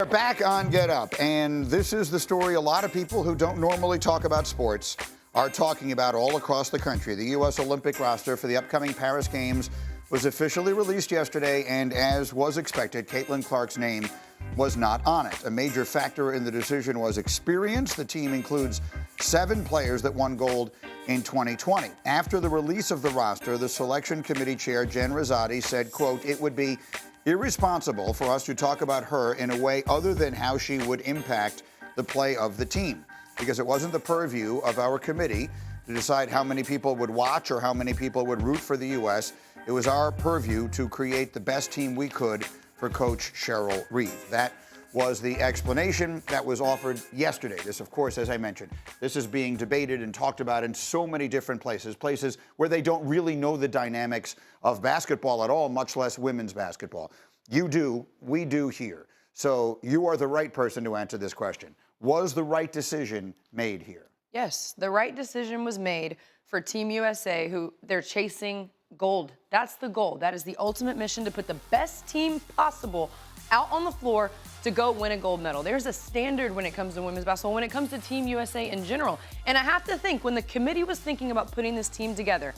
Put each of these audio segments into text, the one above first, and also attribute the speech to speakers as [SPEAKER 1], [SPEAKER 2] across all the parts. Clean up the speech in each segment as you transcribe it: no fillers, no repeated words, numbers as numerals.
[SPEAKER 1] back on Get Up, and this is the story a lot of people who don't normally talk about sports are talking about all across the country. The U.S. Olympic roster for the upcoming Paris Games was officially released yesterday, and as was expected, Caitlin Clark's name was not on it. A major factor in the decision was experience. The team includes 7 players that won gold in 2020. After the release of the roster, the selection committee chair, Jen Rosati, said, quote, "It would be irresponsible for us to talk about her in a way other than how she would impact the play of the team, because it wasn't the purview of our committee to decide how many people would watch or how many people would root for the U.S. It was our purview to create the best team we could for Coach Cheryl Reeve." That was the explanation that was offered yesterday. This, of course, as I mentioned, this is being debated and talked about in so many different places where they don't really know the dynamics of basketball at all, much less women's basketball. You do, we do here. So you are the right person to answer this question. Was the right decision made here?
[SPEAKER 2] Yes, the right decision was made for Team USA, who they're chasing gold. That's the goal. That is the ultimate mission, to put the best team possible out on the floor to go win a gold medal. There's a standard when it comes to women's basketball, when it comes to Team USA in general. And I have to think, when the committee was thinking about putting this team together,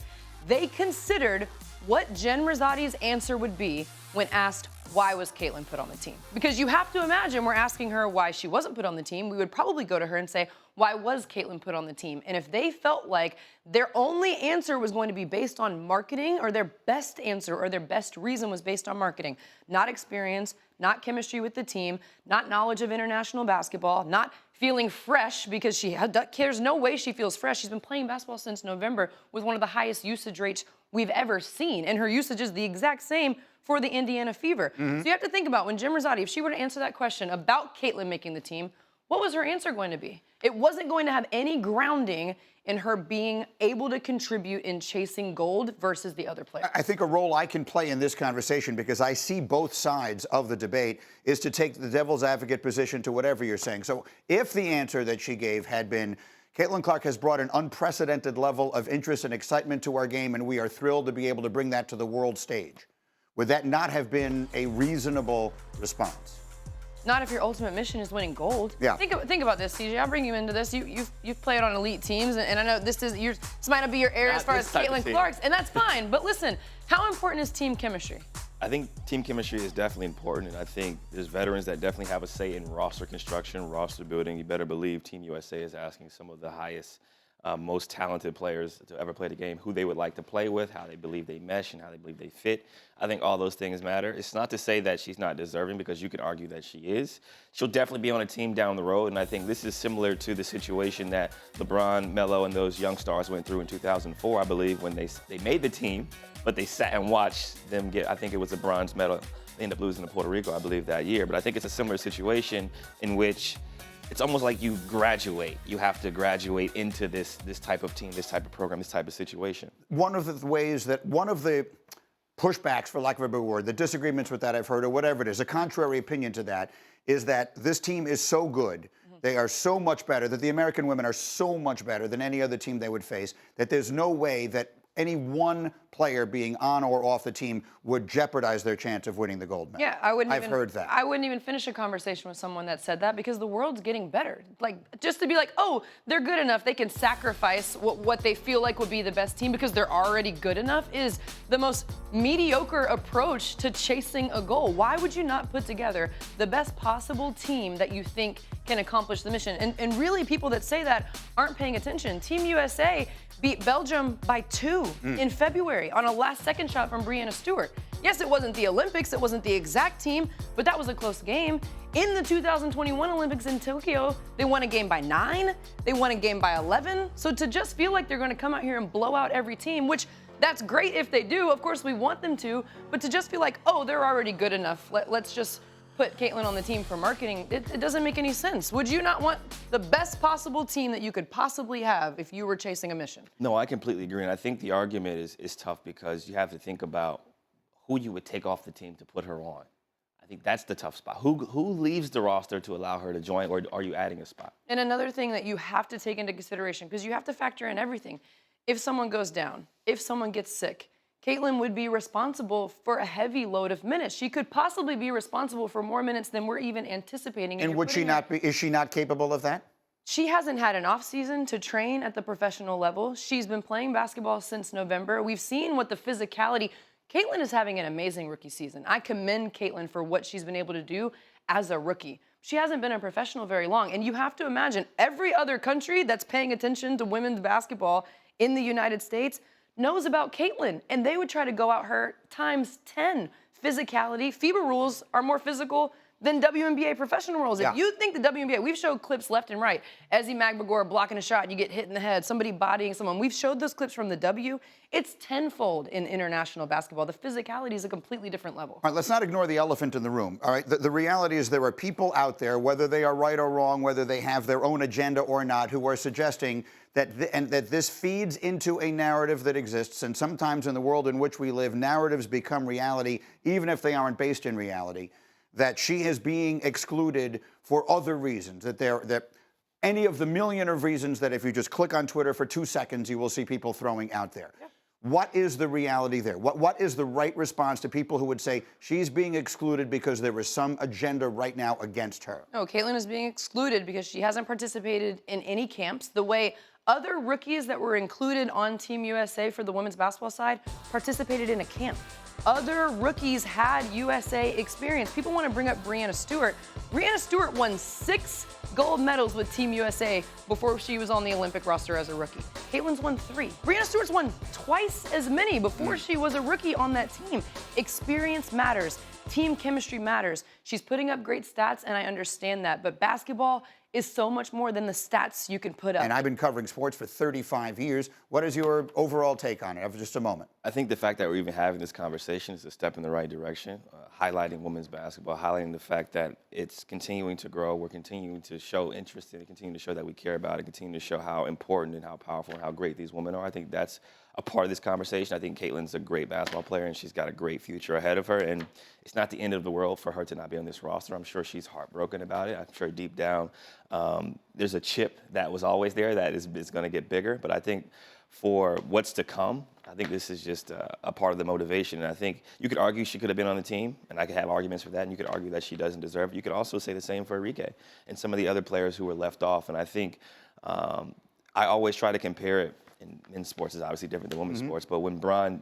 [SPEAKER 2] they considered what Jen Rosati's answer would be when asked, why was Caitlin put on the team? Because you have to imagine we're asking her why she wasn't put on the team. We would probably go to her and say, why was Caitlin put on the team? And if they felt like their only answer was going to be based on marketing, or their best answer or their best reason was based on marketing, not experience, not chemistry with the team, not knowledge of international basketball, not feeling fresh, because there's no way she feels fresh. She's been playing basketball since November with one of the highest usage rates we've ever seen. And her usage is the exact same for the Indiana Fever. So you have to think about, when Jen Rosati, if she were to answer that question about Caitlin making the team, what was her answer going to be? It wasn't going to have any grounding in her being able to contribute in chasing gold versus the other players.
[SPEAKER 1] I think a role I can play in this conversation, because I see both sides of the debate, is to take the devil's advocate position to whatever you're saying. So if the answer that she gave had been, Caitlin Clark has brought an unprecedented level of interest and excitement to our game, and we are thrilled to be able to bring that to the world stage, would that not have been a reasonable response?
[SPEAKER 2] Not if your ultimate mission is winning gold.
[SPEAKER 1] Yeah.
[SPEAKER 2] Think about this, CJ. I'll bring you into this. You've played on elite teams, and I know this might not be your area as far as Caitlin Clark's, and that's fine. But listen, how important is team chemistry?
[SPEAKER 3] I think team chemistry is definitely important, and I think there's veterans that definitely have a say in roster construction, roster building. You better believe Team USA is asking some of the highest, most talented players to ever play the game who they would like to play with, how they believe they mesh, and how they believe they fit. I think all those things matter. It's not to say that she's not deserving, because you could argue that she is. She'll definitely be on a team down the road, and I think this is similar to the situation that LeBron, Melo, and those young stars went through in 2004, I believe, when they made the team, but they sat and watched them get, I think it was a bronze medal. They ended up losing to Puerto Rico, I believe, that year. But I think it's a similar situation in which it's almost like you graduate. You have to graduate into this type of team, this type of program, this type of situation.
[SPEAKER 1] One of the pushbacks, for lack of a better word, the disagreements with that I've heard, or whatever it is, a contrary opinion to that, is that this team is so good, they are so much better, that the American women are so much better than any other team they would face, that there's no way that any one player being on or off the team would jeopardize their chance of winning the gold medal.
[SPEAKER 2] Yeah, I've heard that. I wouldn't even finish a conversation with someone that said that, because the world's getting better. Like, just to be like, oh, they're good enough, they can sacrifice what they feel like would be the best team because they're already good enough, is the most mediocre approach to chasing a goal. Why would you not put together the best possible team that you think can accomplish the mission? And really, people that say that aren't paying attention. Team USA beat Belgium by 2 in February on a last-second shot from Breanna Stewart. Yes, it wasn't the Olympics, it wasn't the exact team, but that was a close game. In the 2021 Olympics in Tokyo, they won a game by 9, they won a game by 11. So to just feel like they're gonna come out here and blow out every team, which that's great if they do, of course we want them to, but to just feel like, oh, they're already good enough, let's just put Caitlin on the team for marketing, it doesn't make any sense. Would you not want the best possible team that you could possibly have if you were chasing a mission?
[SPEAKER 3] No, I completely agree, and I think the argument is tough, because you have to think about who you would take off the team to put her on. I think that's the tough spot. Who leaves the roster to allow her to join, or are you adding a spot?
[SPEAKER 2] And another thing that you have to take into consideration, because you have to factor in everything. If someone goes down, if someone gets sick, Caitlin would be responsible for a heavy load of minutes. She could possibly be responsible for more minutes than we're even anticipating.
[SPEAKER 1] And would she not be, is she not capable of that?
[SPEAKER 2] She hasn't had an off season to train at the professional level. She's been playing basketball since November. We've seen what the physicality. Caitlin is having an amazing rookie season. I commend Caitlin for what she's been able to do as a rookie. She hasn't been a professional very long. And you have to imagine every other country that's paying attention to women's basketball in the United States knows about Caitlin. And they would try to go out her times 10. Physicality. FIBA rules are more physical than WNBA professional rules.
[SPEAKER 1] Yeah.
[SPEAKER 2] If you think the WNBA, we've showed clips left and right. Ezzie Magbagor blocking a shot, you get hit in the head, somebody bodying someone. We've showed those clips from the W. It's tenfold in international basketball. The physicality is a completely different level.
[SPEAKER 1] All right, let's not ignore the elephant in the room. All right, the reality is there are people out there, whether they are right or wrong, whether they have their own agenda or not, who are suggesting that that this feeds into a narrative that exists. And sometimes in the world in which we live, narratives become reality, even if they aren't based in reality. That she is being excluded for other reasons, that any of the million of reasons that if you just click on Twitter for 2 seconds, you will see people throwing out there. Yeah. What is the reality there? What is the right response to people who would say she's being excluded because there is some agenda right now against her?
[SPEAKER 2] No, Caitlin is being excluded because she hasn't participated in any camps the way other rookies that were included on Team USA for the women's basketball side participated in a camp. Other rookies had USA experience. People want to bring up Breanna Stewart. Breanna Stewart won 6 gold medals with Team USA before she was on the Olympic roster as a rookie. Caitlin's won 3. Breanna Stewart's won twice as many before she was a rookie on that team. Experience matters. Team chemistry matters. She's putting up great stats, and I understand that. But basketball is so much more than the stats you can put up.
[SPEAKER 1] And I've been covering sports for 35 years. What is your overall take on it? For just a moment.
[SPEAKER 3] I think the fact that we're even having this conversation is a step in the right direction, highlighting women's basketball, highlighting the fact that it's continuing to grow. We're continuing to show interest in it, continuing to show that we care about it, continuing to show how important and how powerful and how great these women are. I think that's a part of this conversation. I think Caitlin's a great basketball player, and she's got a great future ahead of her. And it's not the end of the world for her to not be on this roster. I'm sure she's heartbroken about it. I'm sure deep down there's a chip that was always there that is going to get bigger. But I think for what's to come, I think this is just a part of the motivation. And I think you could argue she could have been on the team, and I could have arguments for that, and you could argue that she doesn't deserve it. You could also say the same for Enrique and some of the other players who were left off. And I think I always try to compare it. In sports is obviously different than women's sports, but when Bron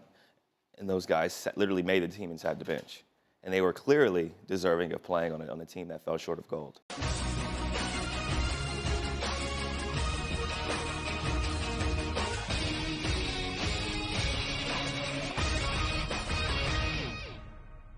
[SPEAKER 3] and those guys literally made the team inside the bench, and they were clearly deserving of playing on a team that fell short of gold.